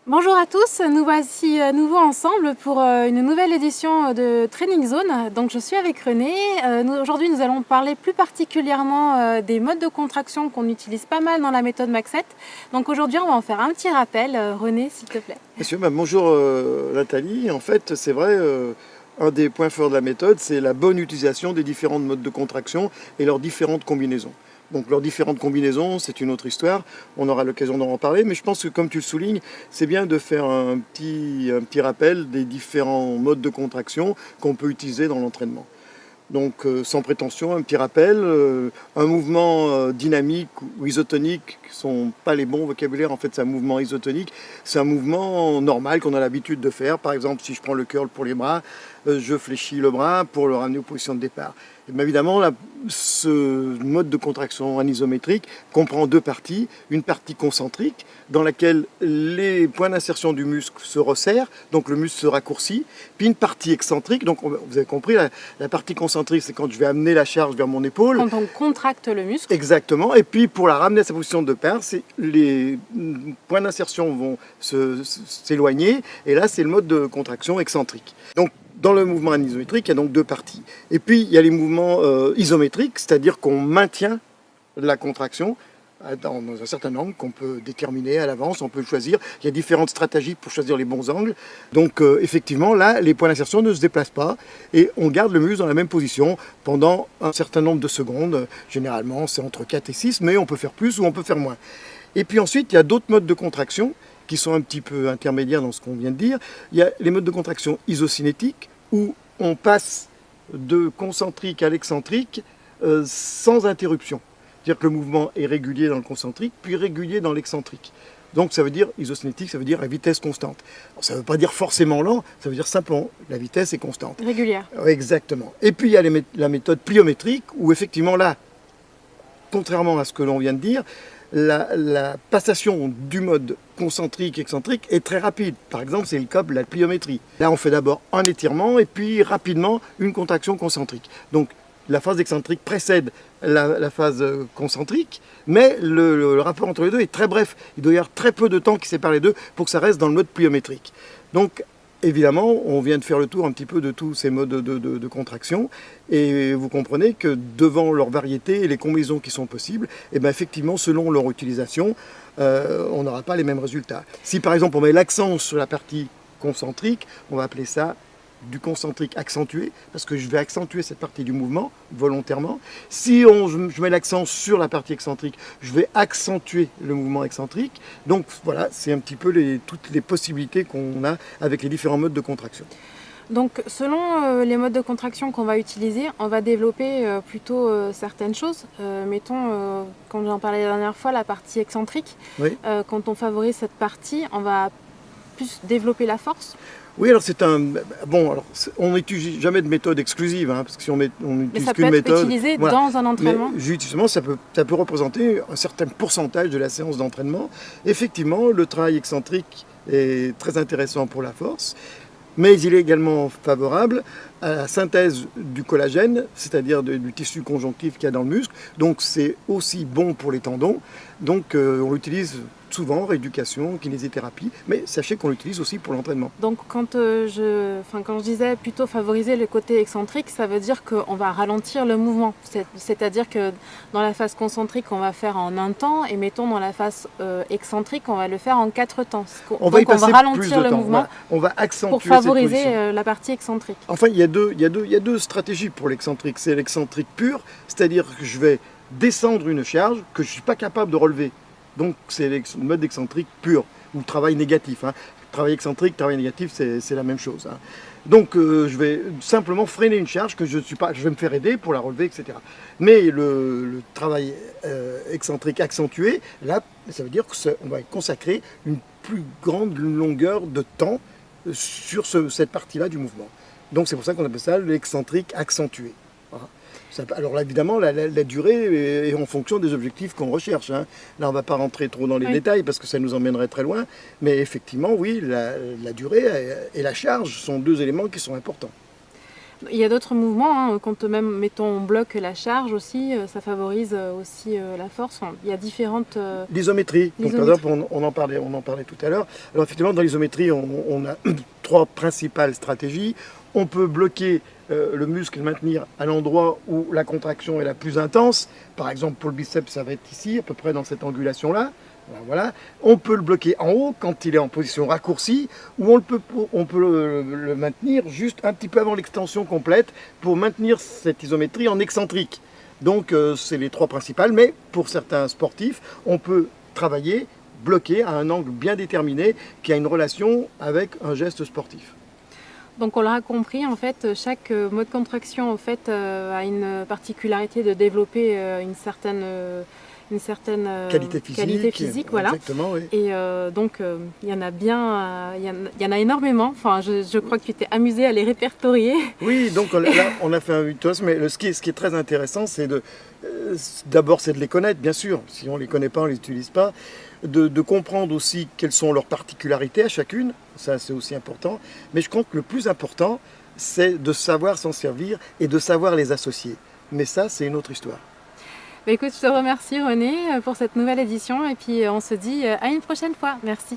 Bonjour à tous, nous voici à nouveau ensemble pour une nouvelle édition de Training Zone. Donc je suis avec René. Aujourd'hui nous allons parler plus particulièrement des modes de contraction qu'on utilise pas mal dans la méthode Mach 7. Donc aujourd'hui on va en faire un petit rappel. René, s'il te plaît. Monsieur, bonjour Nathalie. En fait, c'est vrai, un des points forts de la méthode, c'est la bonne utilisation des différents modes de contraction et leurs différentes combinaisons. Donc leurs différentes combinaisons, c'est une autre histoire, on aura l'occasion d'en reparler, mais je pense que comme tu le soulignes, c'est bien de faire un petit rappel des différents modes de contraction qu'on peut utiliser dans l'entraînement. Donc sans prétention, un petit rappel, un mouvement dynamique ou isotonique ne sont pas les bons vocabulaires, en fait c'est un mouvement isotonique, c'est un mouvement normal qu'on a l'habitude de faire. Par exemple, si je prends le curl pour les bras, je fléchis le bras pour le ramener aux positions de départ. Et bien évidemment, ce mode de contraction anisométrique comprend deux parties. Une partie concentrique, dans laquelle les points d'insertion du muscle se resserrent, donc le muscle se raccourcit. Puis une partie excentrique, donc vous avez compris, la partie concentrique, c'est quand je vais amener la charge vers mon épaule. Quand on contracte le muscle. Exactement. Et puis pour la ramener à sa position de départ, les points d'insertion vont s'éloigner. Et là, c'est le mode de contraction excentrique. Donc, dans le mouvement anisométrique, il y a donc deux parties. Et puis, il y a les mouvements isométriques, c'est-à-dire qu'on maintient la contraction dans un certain angle qu'on peut déterminer à l'avance, on peut le choisir. Il y a différentes stratégies pour choisir les bons angles. Donc, effectivement, là, les points d'insertion ne se déplacent pas et on garde le muscle dans la même position pendant un certain nombre de secondes. Généralement, c'est entre 4 et 6, mais on peut faire plus ou on peut faire moins. Et puis ensuite, il y a d'autres modes de contraction qui sont un petit peu intermédiaires dans ce qu'on vient de dire. Il y a les modes de contraction isocinétiques, où on passe de concentrique à l'excentrique sans interruption. C'est-à-dire que le mouvement est régulier dans le concentrique, puis régulier dans l'excentrique. Donc ça veut dire, isocinétique, ça veut dire à vitesse constante. Alors, ça ne veut pas dire forcément lent, ça veut dire simplement la vitesse est constante. Régulière. Exactement. Et puis il y a la méthode pliométrique, où effectivement là, contrairement à ce que l'on vient de dire, la passation du mode concentrique-excentrique est très rapide. Par exemple, c'est le cas de la pliométrie. Là, on fait d'abord un étirement et puis rapidement une contraction concentrique. Donc, la phase excentrique précède la phase concentrique, mais le rapport entre les deux est très bref. Il doit y avoir très peu de temps qui sépare les deux pour que ça reste dans le mode pliométrique. Donc, évidemment, on vient de faire le tour un petit peu de tous ces modes de contraction et vous comprenez que devant leur variété et les combinaisons qui sont possibles, et bien effectivement, selon leur utilisation, on n'aura pas les mêmes résultats. Si par exemple on met l'accent sur la partie concentrique, on va appeler ça du concentrique accentué, parce que je vais accentuer cette partie du mouvement volontairement. Si je mets l'accent sur la partie excentrique, je vais accentuer le mouvement excentrique. Donc voilà, c'est un petit peu toutes les possibilités qu'on a avec les différents modes de contraction. Donc selon les modes de contraction qu'on va utiliser, on va développer plutôt certaines choses. Mettons, quand j'en parlais la dernière fois, la partie excentrique. Oui. Quand on favorise cette partie, on va plus développer la force. Oui, alors on n'utilise jamais de méthode exclusive, parce que si on n'utilise qu'une méthode... Mais ça peut être utilisé dans un entraînement. Mais justement, ça peut représenter un certain pourcentage de la séance d'entraînement. Effectivement, le travail excentrique est très intéressant pour la force, mais il est également favorable à la synthèse du collagène, c'est-à-dire du tissu conjonctif qu'il y a dans le muscle. Donc c'est aussi bon pour les tendons. Donc on l'utilise souvent en rééducation, kinésithérapie, mais sachez qu'on l'utilise aussi pour l'entraînement. Donc quand je disais plutôt favoriser le côté excentrique, ça veut dire qu'on va ralentir le mouvement. C'est-à-dire que dans la phase concentrique, on va faire en un temps, et mettons dans la phase excentrique, on va le faire en 4 temps. On va ralentir le mouvement, on va accentuer pour favoriser la partie excentrique. Enfin, il y a deux stratégies pour l'excentrique. C'est l'excentrique pur, c'est-à-dire que je vais descendre une charge que je ne suis pas capable de relever. Donc c'est le mode excentrique pur, ou travail négatif. Travail excentrique, travail négatif, c'est la même chose. Donc je vais simplement freiner une charge que je vais me faire aider pour la relever, etc. Mais le travail excentrique accentué, là, ça veut dire qu'on va consacrer une plus grande longueur de temps sur cette partie-là du mouvement. Donc c'est pour ça qu'on appelle ça l'excentrique accentué. Voilà. Alors là, évidemment, la durée est en fonction des objectifs qu'on recherche. Là, on ne va pas rentrer trop dans les détails parce que ça nous emmènerait très loin. Mais effectivement, oui, la durée et la charge sont deux éléments qui sont importants. Il y a d'autres mouvements, hein, quand même, mettons, on bloque la charge aussi, ça favorise aussi la force. Enfin, il y a différentes... L'isométrie, donc, par exemple, on en parlait tout à l'heure. Alors effectivement, dans l'isométrie, on a trois principales stratégies. On peut bloquer le muscle et le maintenir à l'endroit où la contraction est la plus intense. Par exemple, pour le biceps, ça va être ici, à peu près dans cette angulation-là. Voilà. On peut le bloquer en haut quand il est en position raccourcie, ou on peut le maintenir juste un petit peu avant l'extension complète pour maintenir cette isométrie en excentrique. Donc c'est les trois principales, mais pour certains sportifs, on peut travailler bloqué à un angle bien déterminé qui a une relation avec un geste sportif. Donc on l'aura compris, en fait, chaque mode de contraction en fait, a une particularité de développer une certaine qualité physique, voilà. Exactement, oui. Et donc il y en a bien, il y en a énormément. Enfin, je crois que tu t'es amusé à les répertorier. Oui, donc là, on a fait un virtuose, mais ce qui est très intéressant, c'est d'abord c'est de les connaître, bien sûr. Si on ne les connaît pas, on ne les utilise pas. De comprendre aussi quelles sont leurs particularités à chacune, ça c'est aussi important. Mais je crois que le plus important, c'est de savoir s'en servir et de savoir les associer. Mais ça, c'est une autre histoire. Bah, écoute, je te remercie René pour cette nouvelle édition et puis on se dit à une prochaine fois. Merci.